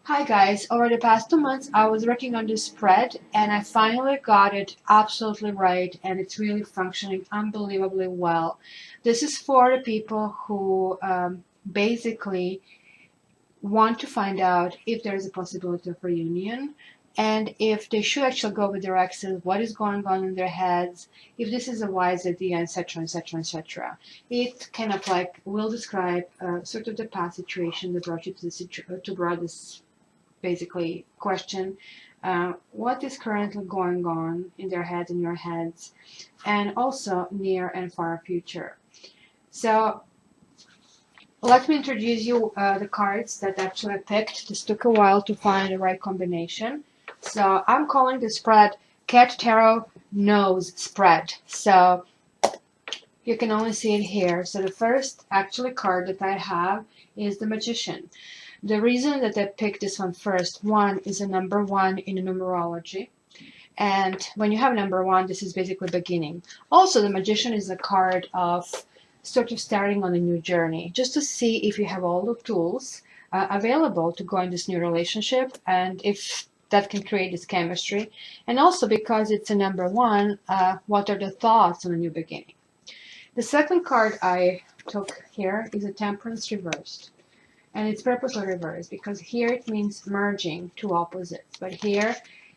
Hi guys, over the past 2 months I was working on this spread and I finally got it absolutely right and it's really functioning unbelievably well. This is for the people who basically want to find out if there is a possibility of reunion and if they should actually go with their exes, what is going on in their heads, if this is a wise idea, etc., etc., etc. It kind of like will describe sort of the past situation that brought you to this basically question what is currently going on in their heads, in your heads, and also near and far future. So let me introduce you the cards that actually I picked. This took a while to find the right combination. So I'm calling the spread Cat Tarot Nose Spread. So you can only see it here. So the first actually card that I have is the Magician. The reason that I picked this one first, one is a number one in numerology. And when you have number one, this is basically beginning. Also, the Magician is a card of sort of starting on a new journey, just to see if you have all the tools available to go in this new relationship and if that can create this chemistry. And also because it's a number one, what are the thoughts on a new beginning? The second card I took here is a Temperance reversed. And it's purposely reversed because here it means merging two opposites, but here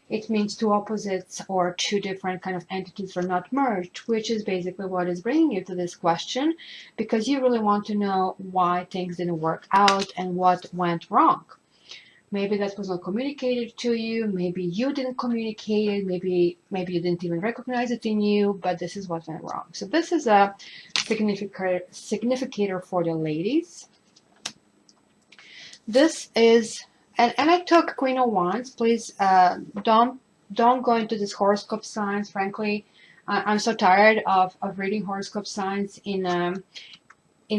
it means two opposites or two different kind of entities are not merged, which is basically what is bringing you to this question, because you really want to know why things didn't work out and what went wrong. Maybe that was not communicated to you, maybe you didn't communicate it, maybe you didn't even recognize it in you, but this is what went wrong. So this is a significator for the ladies. This is, and I took Queen of Wands. Please don't go into this horoscope signs. Frankly, I'm so tired of reading horoscope signs in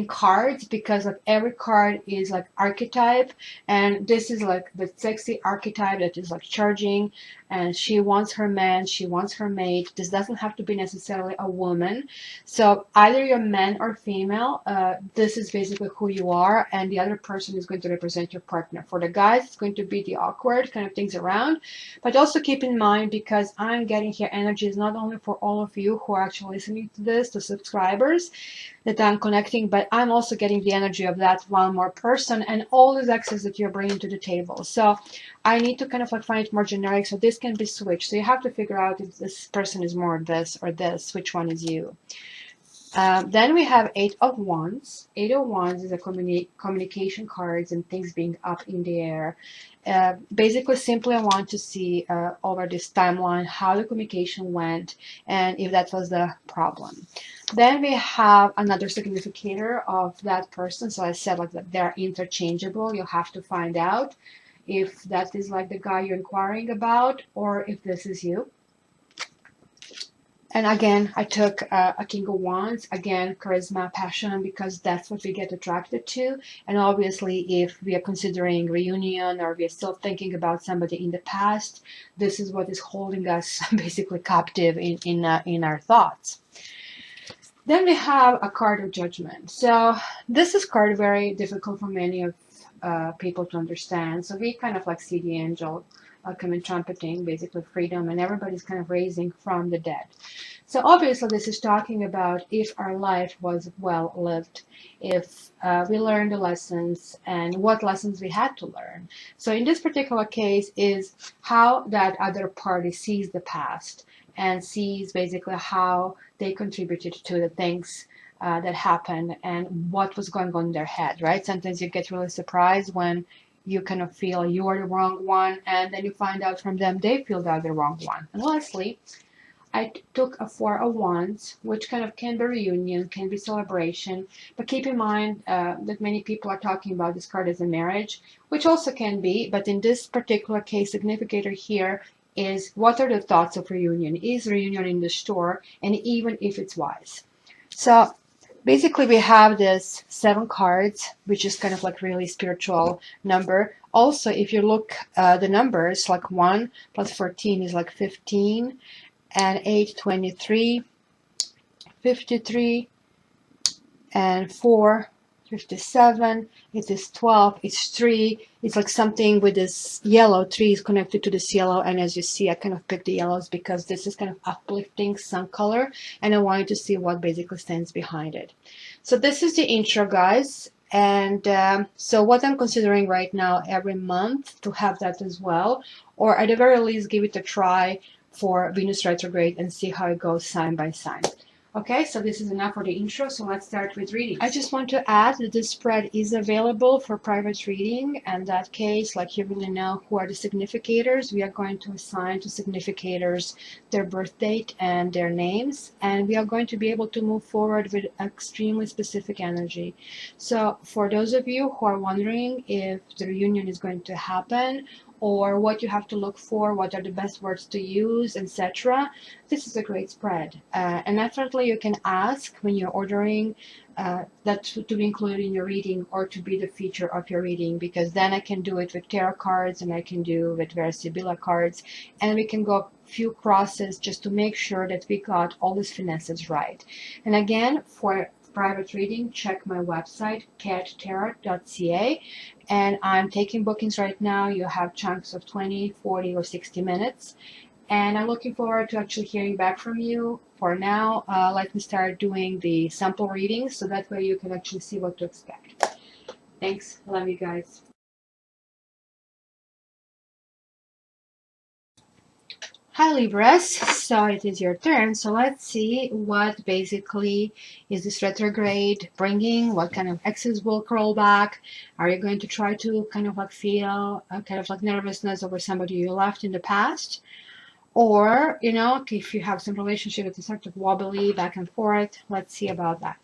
cards, because like every card is like archetype, and this is like the sexy archetype that is like charging, and she wants her man, she wants her mate. This doesn't have to be necessarily a woman. So either you're man or female, this is basically who you are, and the other person is going to represent your partner. For the guys, it's going to be the awkward kind of things around, but also keep in mind, because I'm getting here energies not only for all of you who are actually listening to this, the subscribers that I'm connecting, but I'm also getting the energy of that one more person and all these exes that you're bringing to the table. So I need to kind of like find it more generic, so this can be switched. So you have to figure out if this person is more this or this, which one is you. Then we have Eight of Wands. Eight of Wands is a communication cards and things being up in the air. Basically, simply I want to see over this timeline how the communication went and if that was the problem. Then we have another significator of that person. So I said like that they're interchangeable. You have to find out if that is like the guy you're inquiring about or if this is you. And again, I took a King of Wands, again, charisma, passion, because that's what we get attracted to. And obviously, if we are considering reunion or we are still thinking about somebody in the past, this is what is holding us basically captive in our thoughts. Then we have a card of Judgment. So this is card very difficult for many of people to understand. So we kind of like see the angel coming trumpeting, basically freedom, and everybody's kind of raising from the dead. So obviously this is talking about if our life was well lived, if we learned the lessons and what lessons we had to learn. So in this particular case is how that other party sees the past and sees basically how they contributed to the things that happened and what was going on in their head, right? Sometimes you get really surprised when you kind of feel you are the wrong one, and then you find out from them they feel they're the wrong one. And lastly, I took a Four of Wands, which kind of can be reunion, can be celebration, but keep in mind that many people are talking about this card as a marriage, which also can be, but in this particular case, significator here is what are the thoughts of reunion? Is reunion in the store, and even if it's wise? So basically, we have this 7 cards, which is kind of like really spiritual number. Also, if you look the numbers, like 1 plus 14 is like 15, and 8, 23, 53, and 4, 57, it is 12, it's 3. It's like something with this yellow. 3 is connected to this yellow, and as you see, I kind of picked the yellows because this is kind of uplifting sun color, and I wanted to see what basically stands behind it. So this is the intro, guys. And so what I'm considering right now, every month to have that as well, or at the very least give it a try for Venus retrograde and see how it goes sign by sign. Okay, so this is enough for the intro, so let's start with reading. I just want to add that this spread is available for private reading, and in that case, like you really know who are the significators, we are going to assign to significators their birth date and their names, and we are going to be able to move forward with extremely specific energy. So for those of you who are wondering if the reunion is going to happen, or what you have to look for, what are the best words to use, etc. This is a great spread. And definitely you can ask when you're ordering that to be included in your reading or to be the feature of your reading, because then I can do it with tarot cards and I can do with Versibila cards, and we can go a few crosses just to make sure that we got all these finesses right. And again, for private reading, check my website, cattarot.ca, and I'm taking bookings right now. You have chunks of 20, 40, or 60 minutes, and I'm looking forward to actually hearing back from you. For now, let me start doing the sample readings so that way you can actually see what to expect. Thanks. Love you guys. Hi Libras, so it is your turn. So let's see what basically is this retrograde bringing, what kind of X's will crawl back. Are you going to try to kind of like feel kind of like nervousness over somebody you left in the past? Or, you know, if you have some relationship that's sort of wobbly back and forth, let's see about that.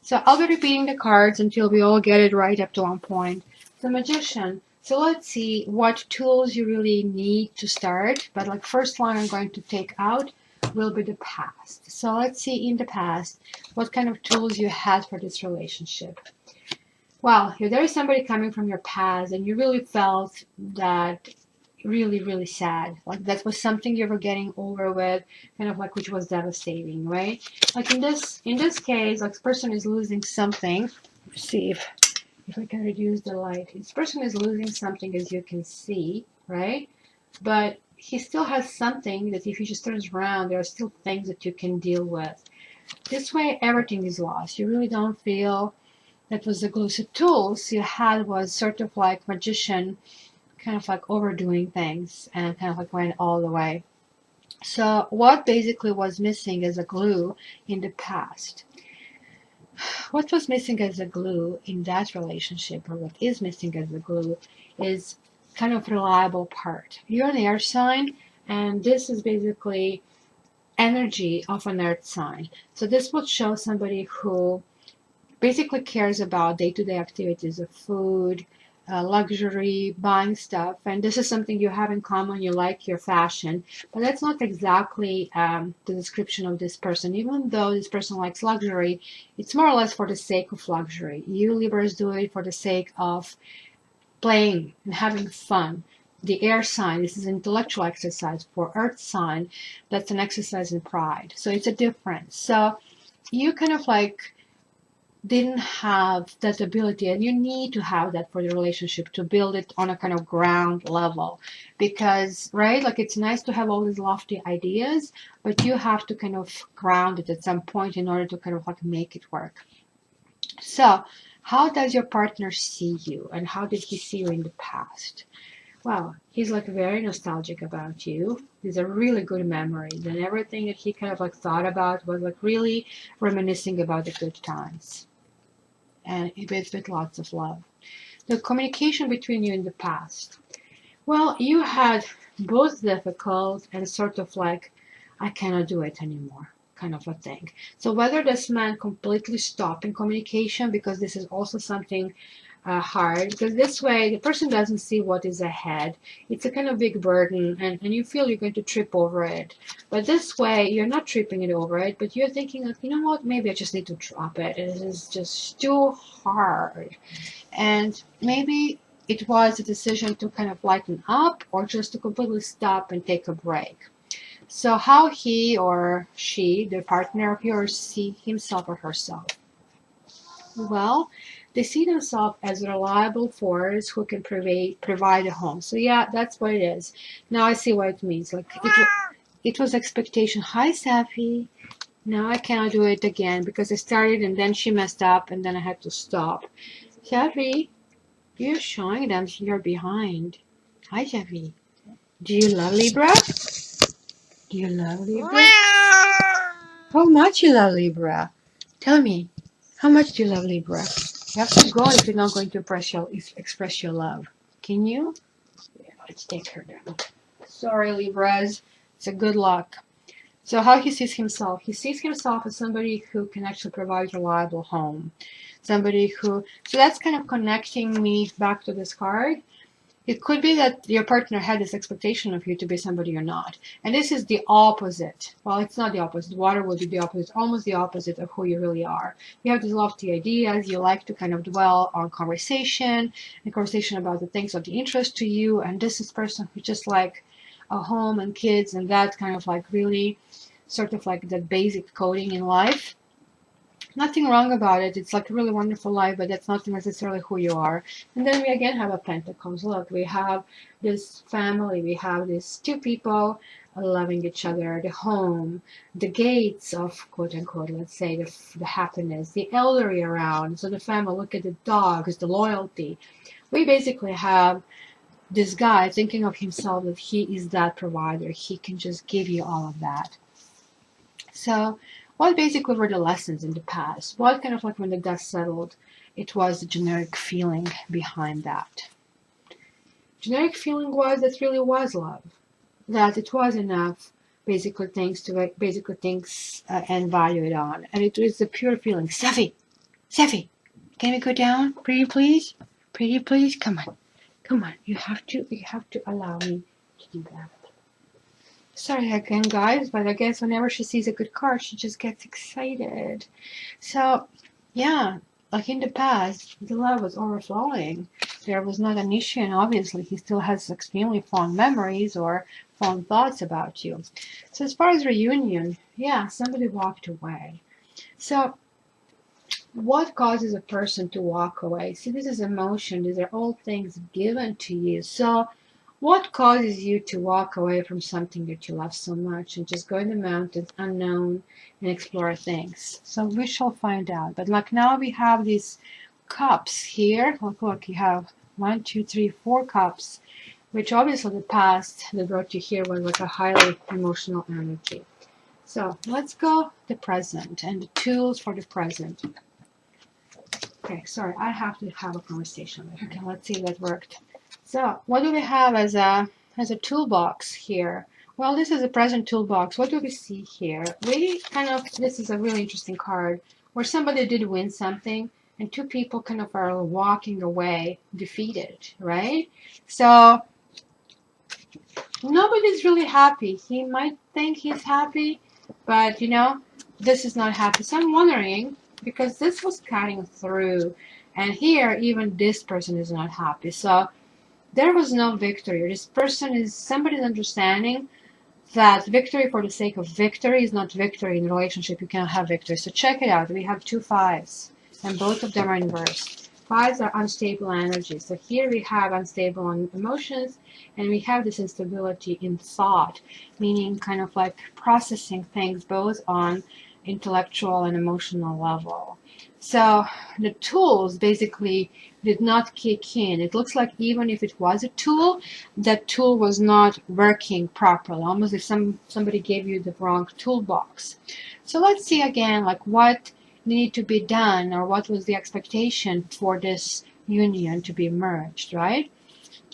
So I'll be repeating the cards until we all get it right up to one point. The Magician. So let's see what tools you really need to start. But like first one I'm going to take out will be the past. So let's see in the past what kind of tools you had for this relationship. Well, if there is somebody coming from your past and you really felt that really sad, like that was something you were getting over with, kind of like, which was devastating, right? Like in this case, like this person is losing something. Let's see if I can reduce the light. This person is losing something, as you can see, right? But he still has something that if he just turns around, there are still things that you can deal with. This way, everything is lost. You really don't feel that was the glue. So tools you had was sort of like Magician, kind of like overdoing things and kind of like went all the way. So what basically was missing as a glue in the past? What was missing as a glue in that relationship, or what is missing as a glue, is kind of reliable part. You're an air sign, and this is basically energy of an earth sign. So this would show somebody who basically cares about day-to-day activities of food, luxury, buying stuff, and this is something you have in common. You like your fashion, but that's not exactly the description of this person. Even though this person likes luxury, it's more or less for the sake of luxury. You Libras do it for the sake of playing and having fun. The air sign, this is an intellectual exercise. For earth sign, that's an exercise in pride. So it's a difference. So you kind of like didn't have that ability, and you need to have that for the relationship to build it on a kind of ground level, because right, like it's nice to have all these lofty ideas, but you have to kind of ground it at some point in order to kind of like make it work. So how does your partner see you, and how did he see you in the past? Well, he's like very nostalgic about you. These are really good memories, and everything that he kind of like thought about was like really reminiscing about the good times, and it's with lots of love. The communication between you in the past. Well, you had both difficult and sort of like, I cannot do it anymore kind of a thing. So whether this man completely stopping communication, because this is also something hard, because this way the person doesn't see what is ahead. It's a kind of big burden, and you feel you're going to trip over it. But this way you're not tripping it over it, but you're thinking like, you know what, maybe I just need to drop it. It is just too hard. And maybe it was a decision to kind of lighten up, or just to completely stop and take a break. So how he or she, the partner of yours, see himself or herself. Well, they see themselves as a reliable force who can provide a home. So yeah, that's what it is. Now I see what it means. Like it was expectation. Hi, Safi. Now I cannot do it again because I started and then she messed up and then I had to stop. Safi, you're showing them you're behind. Hi, Safi. Do you love Libra? Do you love Libra? How much you love Libra? Tell me, how much do you love Libra? You have to go if you're not going to express your love. Can you? Yeah, let's take her down. Sorry, Libras. It's a good luck. So how he sees himself? He sees himself as somebody who can actually provide a reliable home. Somebody who, so that's kind of connecting me back to this card. It could be that your partner had this expectation of you to be somebody you're not. And this is the opposite. Well, it's not the opposite. Water will be the opposite, almost the opposite of who you really are. You have these lofty ideas. You like to kind of dwell on conversation, and conversation about the things of the interest to you. And this is person who just like a home and kids and that kind of like really sort of like the basic coding in life. Nothing wrong about it. It's like a really wonderful life, but that's not necessarily who you are. And then we again have a Pentacles. Look, we have this family. We have these two people loving each other, the home, the gates of quote unquote, let's say the happiness, the elderly around. So the family, look at the dogs, the loyalty. We basically have this guy thinking of himself that he is that provider. He can just give you all of that. So what basically were the lessons in the past? What kind of like when the dust settled, it was the generic feeling behind that. Generic feeling was that really was love. That it was enough basically things to basically things and value it on. And it was the pure feeling. Sefi, can we go down? Pretty please? Pretty please? Come on. Come on. You have to allow me to do that. Sorry again, guys, but I guess whenever she sees a good card, she just gets excited. So, yeah, like in the past, the love was overflowing. There was not an issue, and obviously he still has extremely fond memories or fond thoughts about you. So as far as reunion, yeah, somebody walked away. So what causes a person to walk away? See, this is emotion. These are all things given to you. So what causes you to walk away from something that you love so much and just go in the mountains unknown and explore things? So we shall find out. But like now we have these cups here. Look, you have 1, 2, 3, 4 cups, which obviously the past that brought you here was like a highly emotional energy. So let's go the present and the tools for the present. Okay, sorry, I have to have a conversation with her. Okay, let's see if that worked. So what do we have as a toolbox here? Well, this is a present toolbox. What do we see here? We kind of, this is a really interesting card where somebody did win something and two people kind of are walking away defeated, right? So nobody's really happy. He might think he's happy, but you know, this is not happy. So I'm wondering, because this was cutting through, and here even this person is not happy. So there was no victory. This person is somebody's understanding that victory for the sake of victory is not victory in a relationship. You cannot have victory. So check it out. We have 2 5s, and both of them are inverse. 5s are unstable energies. So here we have unstable emotions, and we have this instability in thought, meaning kind of like processing things both on intellectual and emotional level. So the tools basically did not kick in. It looks like even if it was a tool, that tool was not working properly, almost if somebody gave you the wrong toolbox. So let's see again, like what needed to be done, or what was the expectation for this union to be merged, right?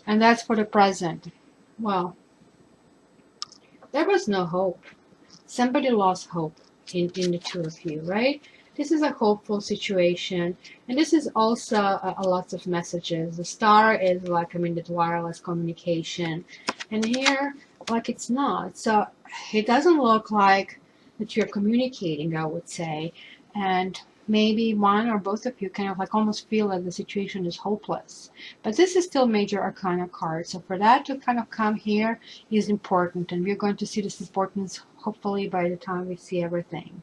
And that's for the present. Well, there was no hope. Somebody lost hope in the two of you, right? This is a hopeful situation, and this is also a lots of messages. The star is like, I mean, the wireless communication, and here, like, it's not. So it doesn't look like that you're communicating, I would say, and maybe one or both of you kind of like almost feel that the situation is hopeless. But this is still major arcana card, so for that to kind of come here is important, and we're going to see this importance hopefully by the time we see everything.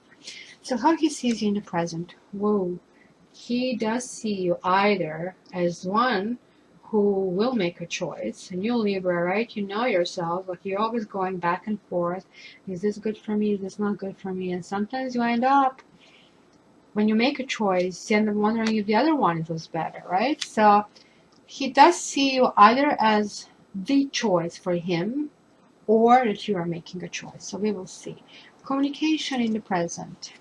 So how he sees you in the present. Whoa. he does see you either as one who will make a choice, and you Libra, right? You know yourself, like you're always going back and forth. Is this good for me? Is this not good for me? And sometimes you end up, when you make a choice, you end up wondering if the other one was better, right? So he does see you either as the choice for him or that you are making a choice. So we will see. Communication in the present.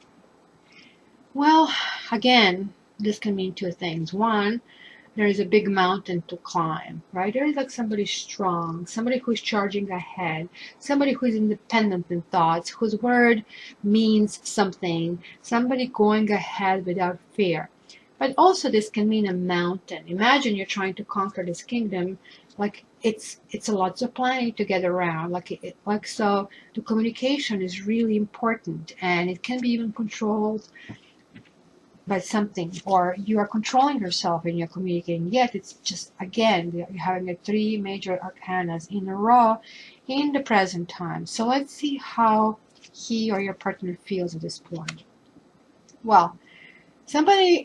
Well, again, this can mean two things. One, there is a big mountain to climb, right? There is like somebody strong, somebody who is charging ahead, somebody who is independent in thoughts, whose word means something, somebody going ahead without fear. But also this can mean a mountain. Imagine you're trying to conquer this kingdom, like it's a lot of planning to get around. Like so the communication is really important, and it can be even controlled by something, or you are controlling yourself when you're communicating, yet it's just, again, you're having the three major arcanas in a row in the present time. So let's see how he or your partner feels at this point. Well, somebody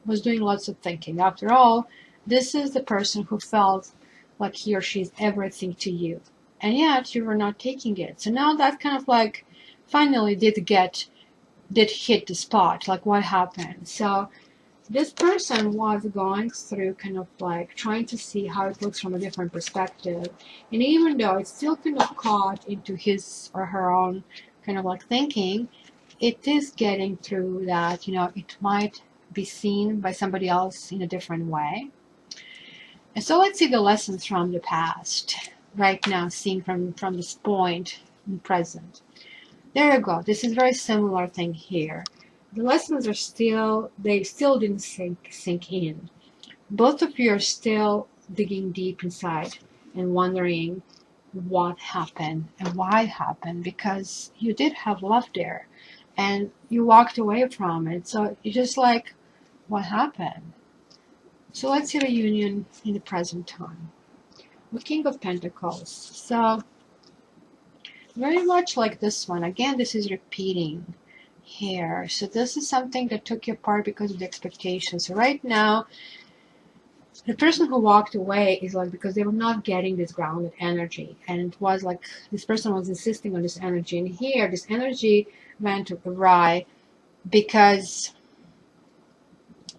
was doing lots of thinking. After all, this is the person who felt like he or she is everything to you, and yet you were not taking it. So now that kind of like finally did hit the spot, like what happened. So this person was going through kind of like trying to see how it looks from a different perspective, and even though it's still kind of caught into his or her own kind of like thinking, it is getting through that, it might be seen by somebody else in a different way. And so let's see the lessons from the past right now, seeing from this point in present. There you go. This is very similar thing here. The lessons are they still didn't sink in. Both of you are still digging deep inside and wondering what happened and why it happened, because you did have love there and you walked away from it. So it's just like, what happened? So let's see the union in the present time. The King of Pentacles. So very much like this one. Again, this is repeating here. So this is something that took you apart because of the expectations. So right now, the person who walked away is like because they were not getting this grounded energy. And it was like this person was insisting on this energy. And here, this energy went awry because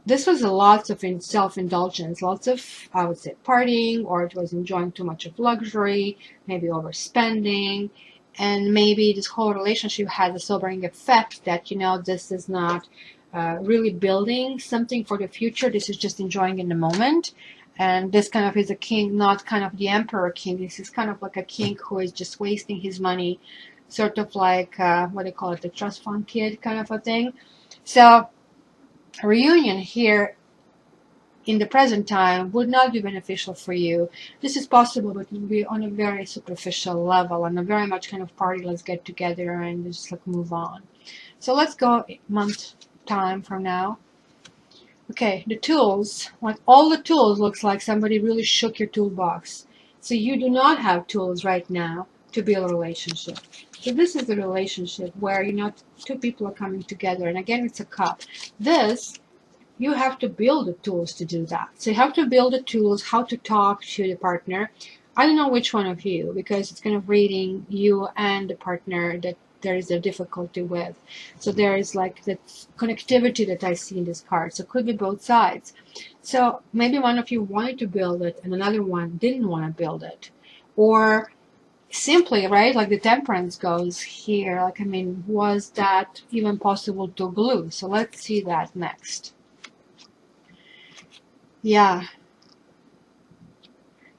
this was a lot of self-indulgence, lots of, I would say, partying, or it was enjoying too much of luxury, maybe overspending. And maybe this whole relationship has a sobering effect that, this is not really building something for the future. This is just enjoying in the moment. And this kind of is a king, not kind of the emperor king. This is kind of like a king who is just wasting his money, sort of like, what do you call it, the trust fund kid kind of a thing. So a reunion here in the present time would not be beneficial for you. This is possible, but it will be on a very superficial level, on a very much kind of party, let's get together and just like move on. So let's go month time from now. Okay, the tools, like all the tools, looks like somebody really shook your toolbox. So you do not have tools right now to build a relationship. So this is the relationship where, two people are coming together. And again, it's a cup. This, you have to build the tools to do that. So you have to build the tools, how to talk to the partner. I don't know which one of you, because it's kind of reading you and the partner that there is a difficulty with. So there is like that connectivity that I see in this card. So it could be both sides. So maybe one of you wanted to build it and another one didn't want to build it. Or simply, right, like the temperance goes here. Like, was that even possible to glue? So let's see that next. Yeah,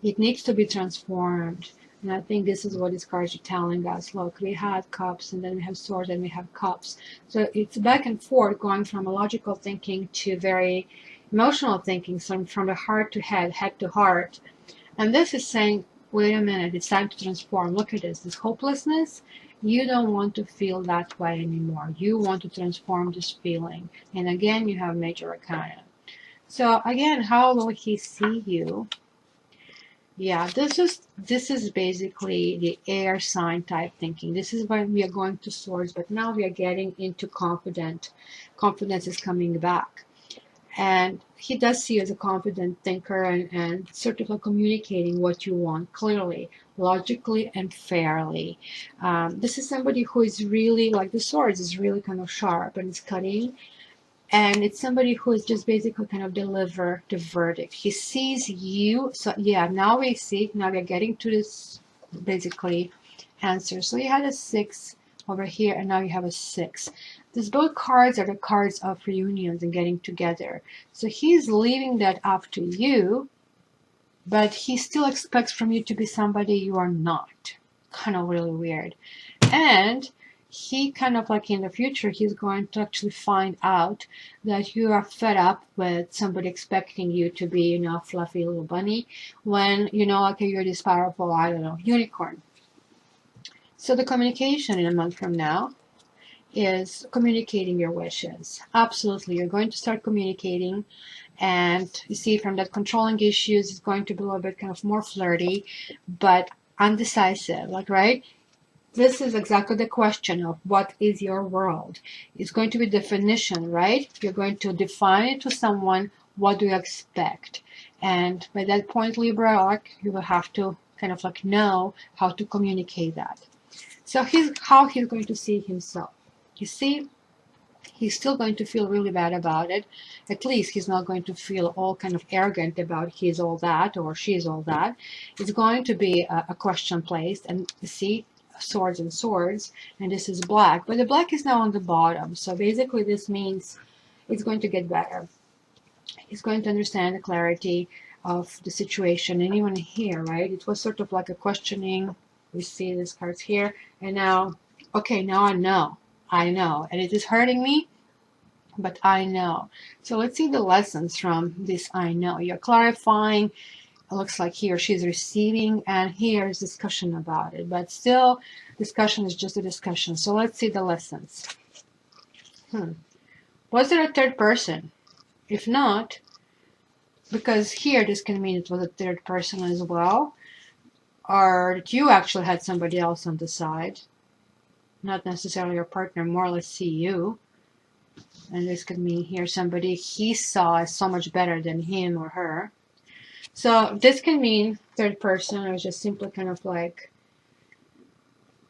it needs to be transformed. And I think this is what these cards are telling us. Look, we had cups, and then we have swords, and we have cups. So it's back and forth, going from a logical thinking to very emotional thinking, so from the heart to head to heart. And this is saying, wait a minute, it's time to transform. Look at this hopelessness. You don't want to feel that way anymore. You want to transform this feeling. And again, you have major arcana. So again, how will he see you? Yeah, this is basically the air sign type thinking. This is when we are going to swords, but now we are getting into confident. Confidence is coming back. And he does see you as a confident thinker and sort of like communicating what you want clearly, logically, and fairly. This is somebody who is really, like the swords, is really kind of sharp and it's cutting. And it's somebody who is just basically kind of deliver the verdict. He sees you. So yeah, now we're getting to this basically answer. So you had a 6 over here, and now you have a 6. These both cards are the cards of reunions and getting together. So he's leaving that up to you, but he still expects from you to be somebody you are not. Kind of really weird. And he kind of like in the future, he's going to actually find out that you are fed up with somebody expecting you to be, you know, a fluffy little bunny when, you know, like you're this powerful, I don't know, unicorn. So the communication in a month from now is communicating your wishes. Absolutely, you're going to start communicating, and you see from that controlling issues, it's going to be a little bit kind of more flirty, but undecisive, like, right? This is exactly the question of what is your world. It's going to be definition, right? You're going to define it to someone, what do you expect? And by that point, Libra, like, you will have to kind of like know how to communicate that. So how he's going to see himself. You see, he's still going to feel really bad about it. At least he's not going to feel all kind of arrogant about he's all that or she's all that. It's going to be a question placed, and you see, swords and swords, and this is black, but the black is now on the bottom. So basically this means it's going to get better. He's going to understand the clarity of the situation. And even here, right, it was sort of like a questioning. We see these cards here, and now, okay, now I know, and it is hurting me, but I know. So let's see the lessons from this I know. You're clarifying. It looks like he or she is receiving, and here is discussion about it. But still, discussion is just a discussion. So let's see the lessons. Was there a third person? If not, because here this can mean it was a third person as well, or that you actually had somebody else on the side, not necessarily your partner, more or less see you. And this could mean here somebody he saw as so much better than him or her. So this can mean third person, or just simply kind of like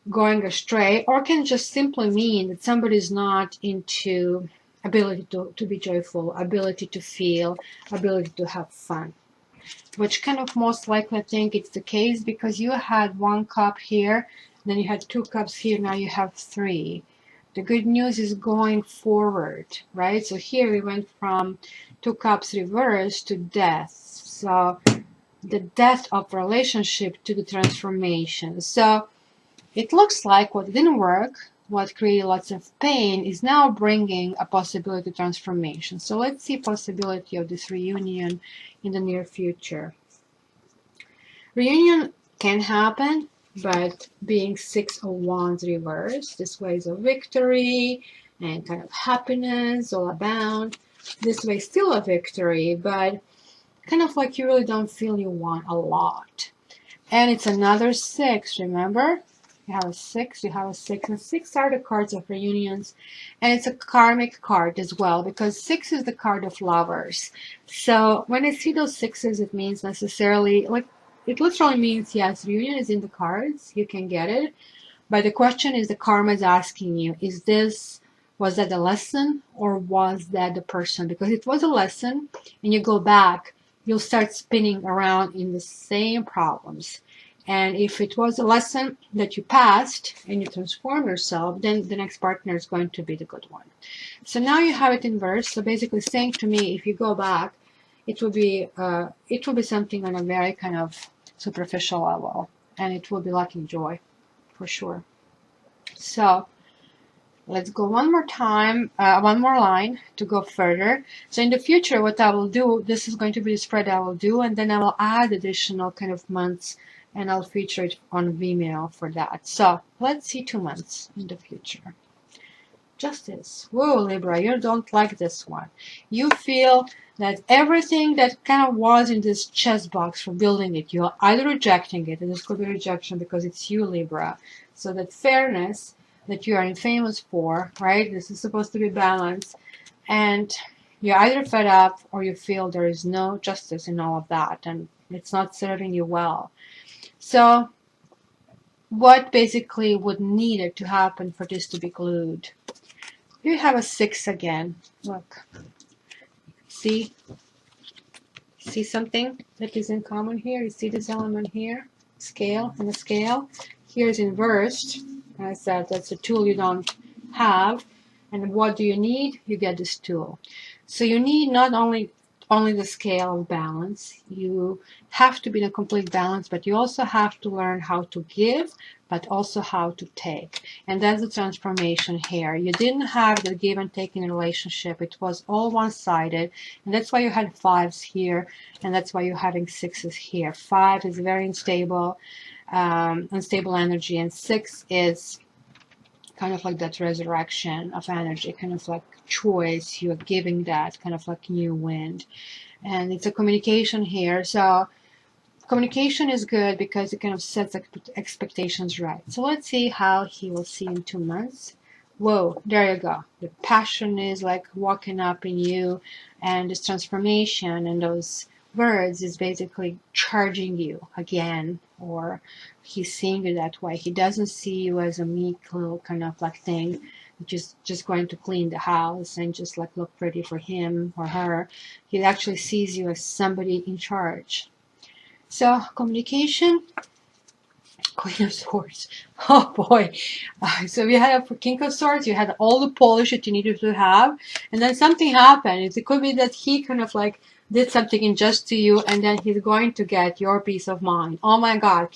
going astray, or can just simply mean that somebody is not into ability to be joyful, ability to feel, ability to have fun. Which kind of most likely I think it's the case, because you had 1 cup here, then you had 2 cups here, now you have 3. The good news is going forward, right? So here we went from 2 cups reversed to death. So the death of relationship to the transformation. So it looks like what didn't work, what created lots of pain, is now bringing a possibility of transformation. So let's see possibility of this reunion in the near future. Reunion can happen, but being 6 of Wands reversed, this way is a victory and kind of happiness all abound. This way still a victory, but kind of like you really don't feel you want a lot. And it's another 6, remember? You have a 6, you have a 6, and 6 are the cards of reunions, and it's a karmic card as well, because 6 is the card of lovers. So when I see those 6s, it means necessarily, like, it literally means, yes, reunion is in the cards, you can get it, but the question is, the karma is asking you, was that the lesson, or was that the person? Because it was a lesson, and you go back, you'll start spinning around in the same problems. And if it was a lesson that you passed and you transform yourself, then the next partner is going to be the good one. So now you have it inverse. So basically saying to me, if you go back, it will be something on a very kind of superficial level, and it will be lacking joy for sure. So let's go one more time, one more line to go further. So in the future, what I will do, this is going to be the spread I will do, and then I will add additional kind of months, and I'll feature it on Vimeo for that. So let's see 2 months in the future. Justice. Whoa, Libra, you don't like this one. You feel that everything that kind of was in this chess box for building it, you're either rejecting it, and this could be rejection because it's you, Libra. So that fairness that you are infamous for, right? This is supposed to be balance. And You're either fed up or you feel there is no justice in all of that and it's not serving you well. So what basically would need it to happen for this to be glued? You have a 6 again. Look. See? See something that is in common here? You see this element here? Scale and a scale. Here is inversed. I said that's a tool you don't have. And what do you need? You get this tool. So you need not only the scale of balance. You have to be in a complete balance, but you also have to learn how to give, but also how to take. And that's the transformation here. You didn't have the give and take in a relationship. It was all one-sided. And that's why you had 5s here. And that's why you're having 6s here. 5 is very unstable, unstable energy. And 6 is kind of like that resurrection of energy, kind of like choice. You're giving that kind of like new wind. And it's a communication here. So communication is good because it kind of sets expectations right. So let's see how he will see in 2 months. Whoa, there you go. The passion is like walking up in you, and this transformation and those words is basically charging you again, or he's seeing you that way. He doesn't see you as a meek little kind of like thing, just going to clean the house and just like look pretty for him or her. He actually sees you as somebody in charge. So communication, Queen of Swords. Oh boy. So we had a King of Swords. You had all the polish that you needed to have, and then something happened. It could be that he kind of like did something unjust to you, and then he's going to get your peace of mind. Oh my God,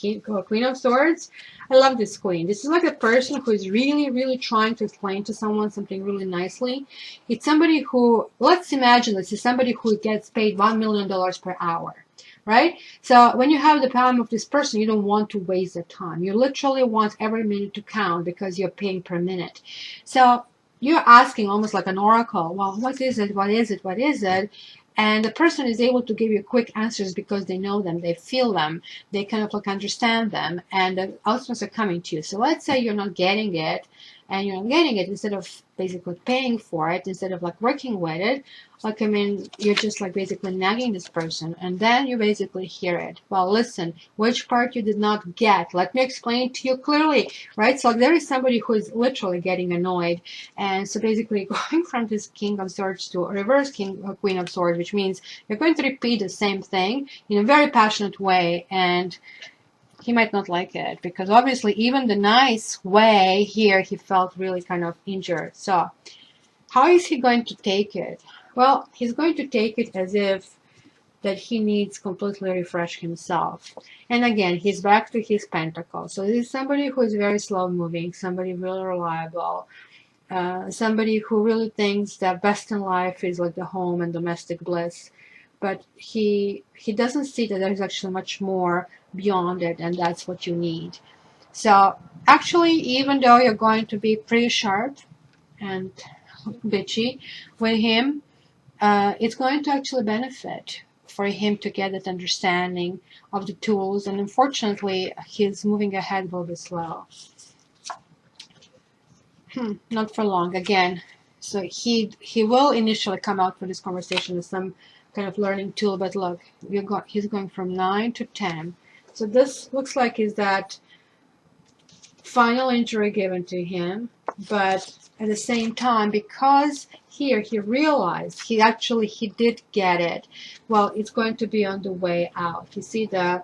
Queen of Swords. I love this queen. This is like a person who is really, really trying to explain to someone something really nicely. It's somebody who, let's imagine this is somebody who gets paid $1 million per hour. Right? So when you have the time of this person, you don't want to waste the time. You literally want every minute to count because you're paying per minute. So you're asking almost like an oracle, well, what is it? What is it? What is it? And the person is able to give you quick answers because they know them, they feel them, they kind of like understand them, and the outcomes are coming to you. So let's say you're not getting it, and you're not getting it, instead of basically paying for it, instead of like working with it, like, I mean, you're just like basically nagging this person, and then you basically hear it. Well, listen, which part you did not get? Let me explain to you clearly, right? So there is somebody who is literally getting annoyed, and so basically going from this King of Swords to a reverse Queen of Swords, which means you're going to repeat the same thing in a very passionate way, and he might not like it, because obviously even the nice way here, he felt really kind of injured. So how is he going to take it? Well, he's going to take it as if that he needs completely refresh himself. And again, he's back to his pentacle. So this is somebody who is very slow moving, somebody really reliable, somebody who really thinks that best in life is like the home and domestic bliss. But he doesn't see that there's actually much more beyond it, and that's what you need. So actually, even though you're going to be pretty sharp and bitchy with him, it's going to actually benefit for him to get that understanding of the tools. And unfortunately, he's moving ahead a little bit slow. Not for long again. So he will initially come out for this conversation as some kind of learning tool, but look, he's going from 9 to 10. So this looks like is that final injury given to him, but at the same time, because here he realized he did get it. Well, it's going to be on the way out. You see the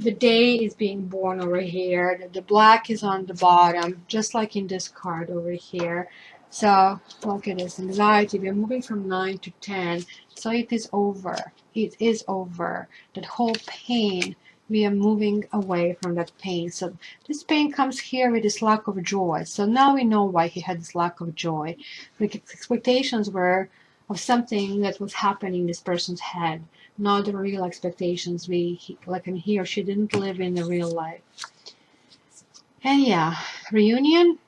day is being born over here. The black is on the bottom, just like in this card over here. So look at this anxiety. We're moving from 9 to 10. So it is over. It is over. That whole pain, we are moving away from that pain. So this pain comes here with this lack of joy. So now we know why he had this lack of joy. The expectations were of something that was happening in this person's head, not the real expectations. He or she didn't live in the real life. And yeah, reunion,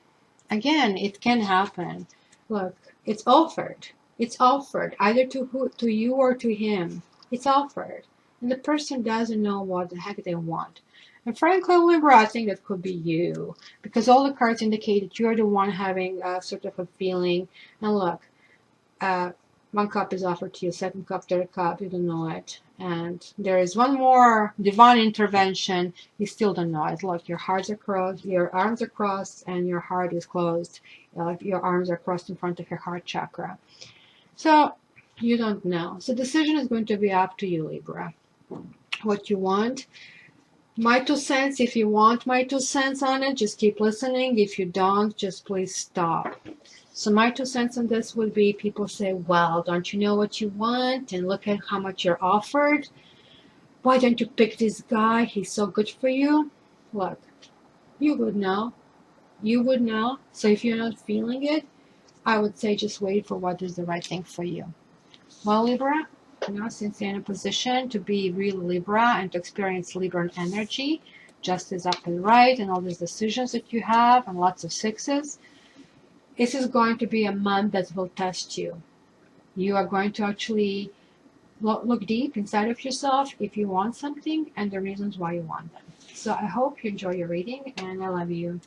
again, it can happen. Look, it's offered. It's offered either to you or to him. It's offered. And the person doesn't know what the heck they want. And frankly, Libra, I think that could be you, because all the cards indicate that you're the one having a sort of a feeling. And look, One cup is offered to you, second cup, third cup, you don't know it. And there is one more divine intervention, you still don't know it. Look, your arms are crossed and your heart is closed. Your arms are crossed in front of your heart chakra. So you don't know. So decision is going to be up to you, Libra. What you want. My 2 cents, if you want my 2 cents on it, just keep listening. If you don't, just please stop. So my 2 cents on this would be, people say, well, don't you know what you want? And look at how much you're offered. Why don't you pick this guy? He's so good for you. Look, you would know. You would know. So if you're not feeling it, I would say just wait for what is the right thing for you. Well, Libra, since you're in a position to be real Libra and to experience Libran energy, justice up and right, and all these decisions that you have, and lots of sixes, this is going to be a month that will test you. You are going to actually look deep inside of yourself if you want something and the reasons why you want them. So I hope you enjoy your reading, and I love you.